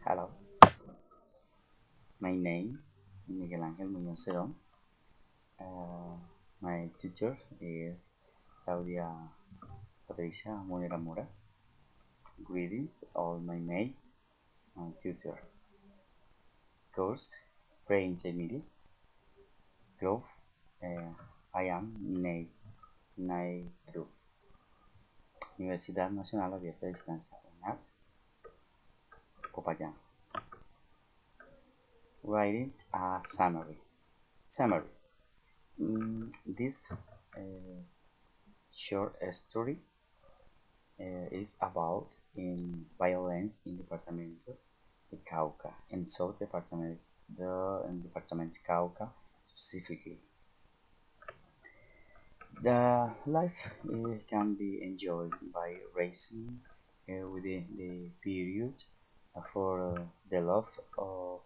Hello, my name is Miguel Ángel Muñoz Cerón. Uh, my teacher is Claudia Patricia Munera Mora. Greetings, all my mates and tutor. Course, Pre-Intermediate, Growth. Uh, I am Nairu, Universidad Nacional Abierta de Distancia, UNAD, Popayán. Writing a summary. Summary. This short story is about violence in Departamento de Cauca, in South Department, in Department Cauca specifically. The life can be enjoyed by racing within the period for the love of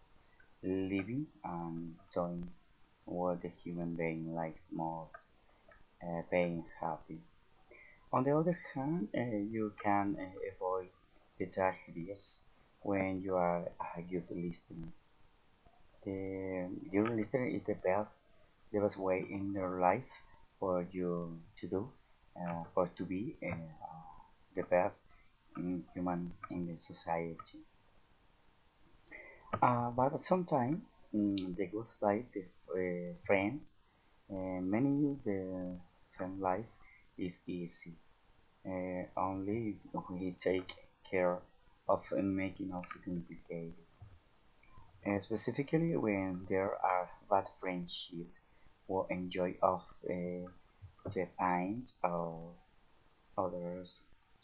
living and doing what the human being likes most, being happy. On the other hand, you can avoid the tragedies when you are a good listener. The good listener is the best way in your life for you to do, for to be the best human in the society. But sometimes the good life, the friends, many the friend life is easy. Only we take care of making of complicated. Specifically when there are bad friendships or enjoy of the pains or others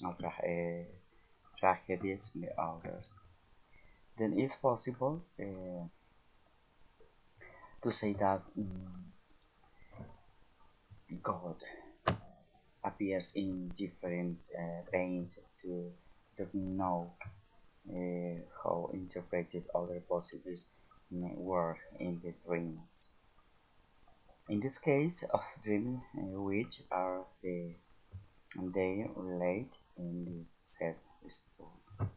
or tragedies with others. Then it's possible to say that God appears in different pains to know how interpreted other possibilities may work in the dreams. In this case of dreams, which are they relate in this set story.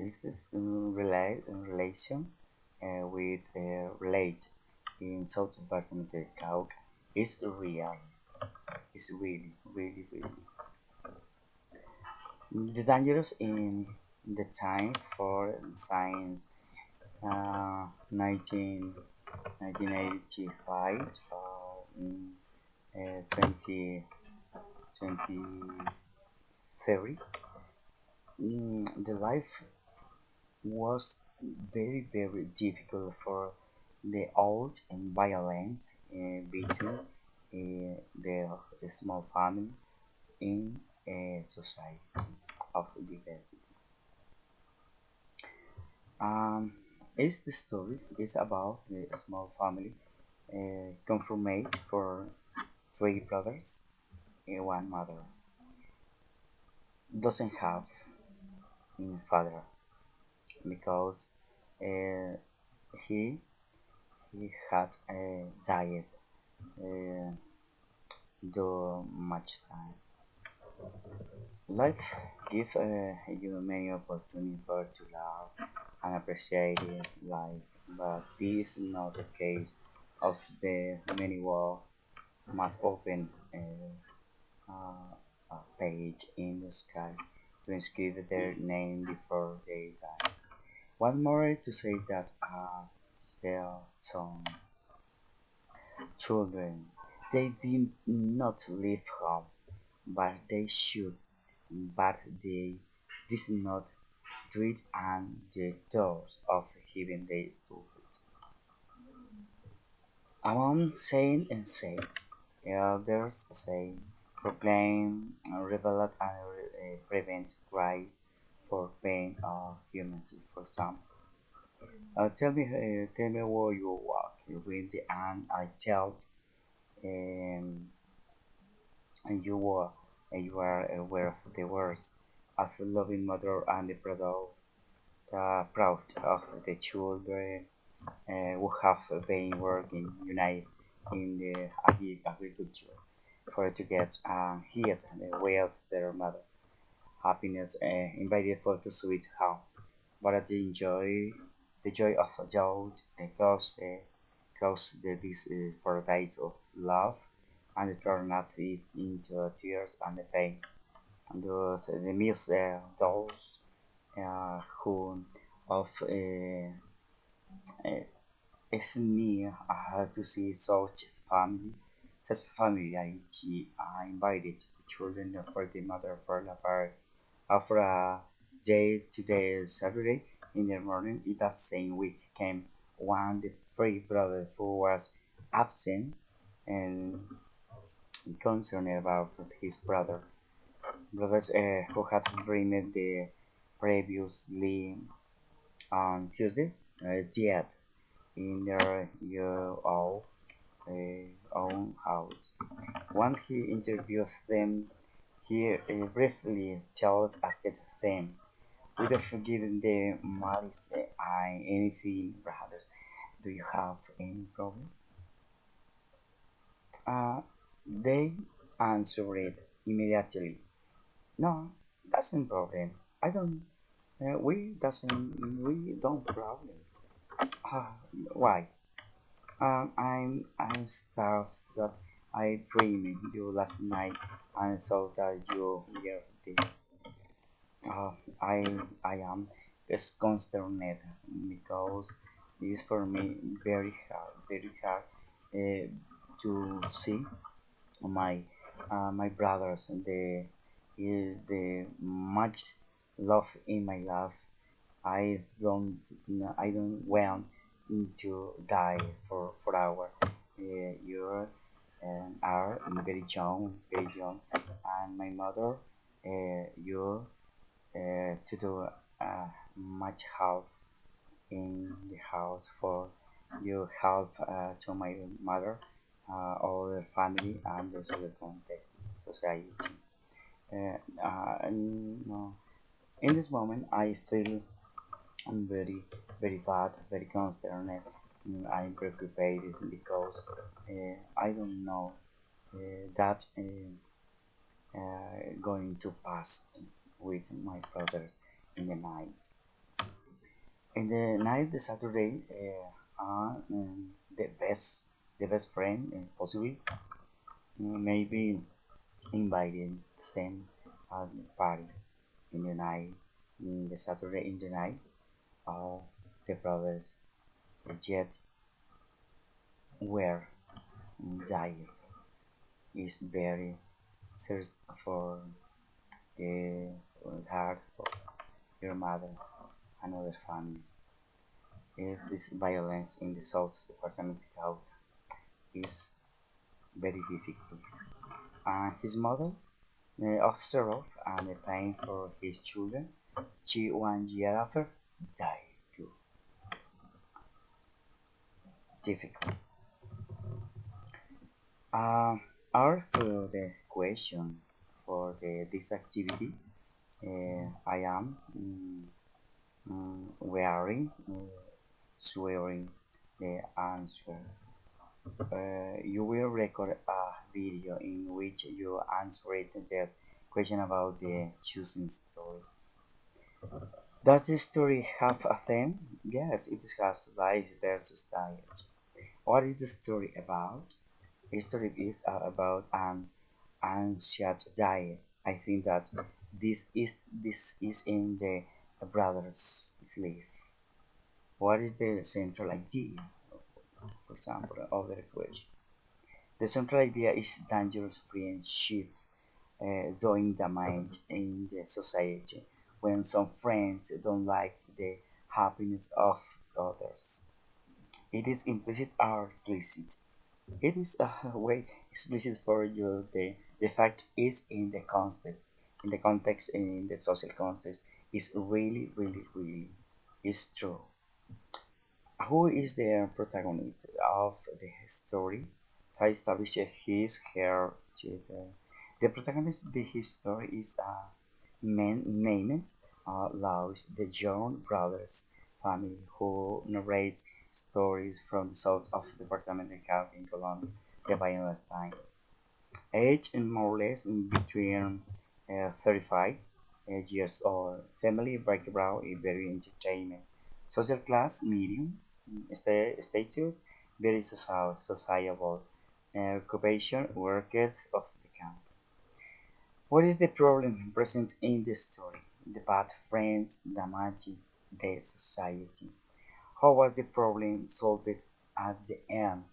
This is relation with relate in South Department of Cauca is real. It's really. The dangers in the time for science 19, 1985 20, 2030. The life was very difficult for the old and violence between the small family in a society of diversity. Um, is the story is about the small family conformate for three brothers and one mother. Doesn't have father because uh, he he had died uh, do much time. Life gives you many opportunities for to love and appreciate life, but this is not the case of the many world must open a page in the sky to inscribe their name before they die. One more to say that there are some children they did not leave home, but they should, but they did not do it and the doors of heaven they stood. Among saint and saint, elders say, proclaim, reveal and prevent Christ for pain or humanity. For example, tell me where you walk with the and I tell, um, and you are aware of the words as a loving mother and proud of the children who have been working united in the agriculture for to get heat the way of their mother. happiness, invited for to sweet home. But the joy of youth close this paradise of love and turn it into tears and the pain. And the miss those who of uh, it's near to see such familiarity. I invited the children for the mother for the park after a day Saturday in the morning. In that same week came one the three brother who was absent and concerned about his brothers who had dreamed the previously on Tuesday died in their own house. Once he interviews them, he briefly tells asked them, without forgiving the malice, I anything, brothers, do you have any problem? Uh, they answered immediately, no, that's no problem. I don't, we don't problem. Uh, why? I'm starved that I dreamed you last night and saw that you were there. Uh, I I am disconcerted because it is for me very hard uh, to see my my brothers and the much love in my life. I don't want to die for our you are very young, and my mother you to do much help in the house for you help to my mother, all the family and the social context society. And, in this moment, I feel I'm very bad, very concerned. I'm preoccupied because I don't know that going to pass with my brothers in the night. In the night, the Saturday, the best friend, possibly, maybe invited them at the party in the night, in the Saturday in the night. All the brothers yet were dying. Is very serious for the heart for your mother and other family. If this violence in the South Department of Health is very difficult. And his mother, officer of and the pain for his children, she 1 year after died too. Difficult. Uh, for the question for this activity, I am wearing, swearing the answer. You will record a video in which you answer this question about the choosing story. Does the story have a theme? Yes, it has life versus diet. What is the story about? The story is about an ancient diet. I think that this is in the brothers' sleep. What is the central idea, for example, of the equation? The central idea is dangerous friendship doing the mind in the society when some friends don't like the happiness of others. It is implicit or explicit. It is a way explicit for you. The fact is in the context, in the social context, is really is true. Who is the protagonist of the story? I established his her the protagonist of his story is a man named Laos, the John Brothers family, who narrates stories from the south of the Department of County in Colombia, the Palestine. Age and more or less in between 35. years old. Family background is very entertainment. Social class medium. Status very sociable. Occupation workers of the camp. What is the problem present in the story? The bad friends damaging the society. How was the problem solved at the end?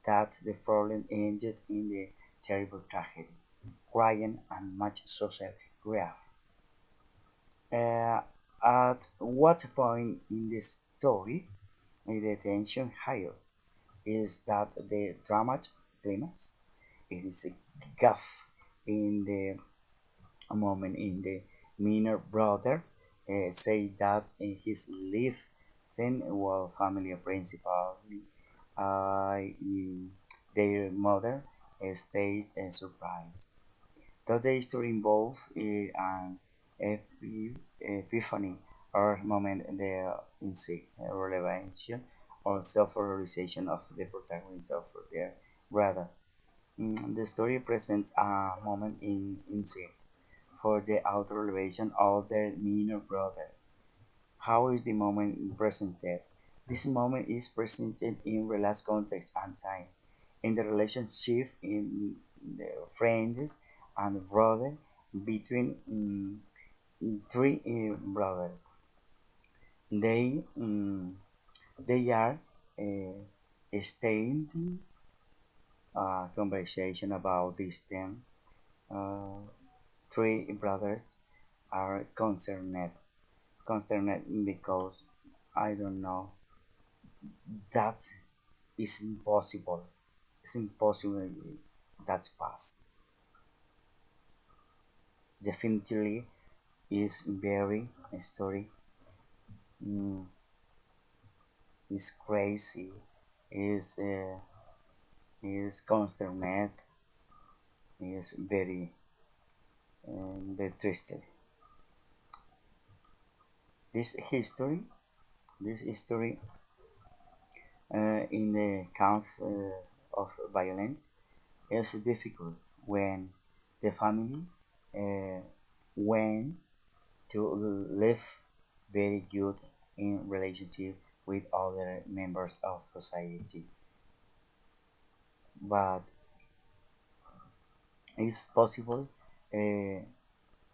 That the problem ended in the terrible tragedy, crying and much social grief. Uh, at what point in the story the tension highest is that the dramatic climax? It is a gap in the moment in the minor brother say that in his life then while family principally in their mother stays surprised. Though the story involves an epiphany or moment in the insight, revelation or self-realization of the protagonist of their brother. The story presents a moment in insight for the auto-revelation of their minor brother. How is the moment presented? This moment is presented in relaxed context and time, in the relationship in the friends and brother between three brothers. They they are staying a conversation about this theme. Uh, Three brothers are concerned because I don't know that is impossible. It's impossible that's past. Definitely is very story mm, is crazy is consternate is very twisted. This history this history in the count of violence is difficult when the family uh, when to live very good in relationship with other members of society. But it's possible uh,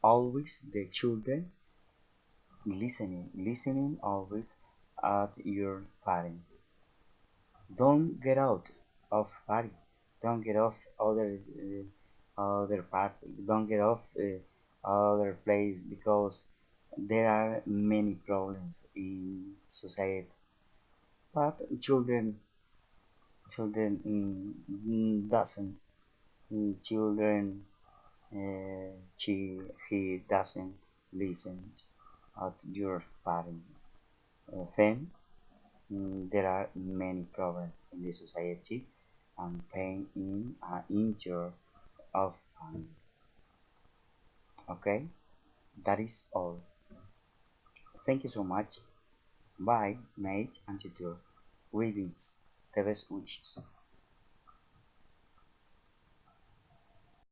always the children listening always at your parents. Don't get out of party. Don't get off other part. Don't get off other place because there are many problems in society. But children doesn't. Children he doesn't listen at your parents. Then there are many problems in the society and pain in injury of family. Okay, that is all. Thank you so much. Bye, mate and tutor. Greetings. The best wishes.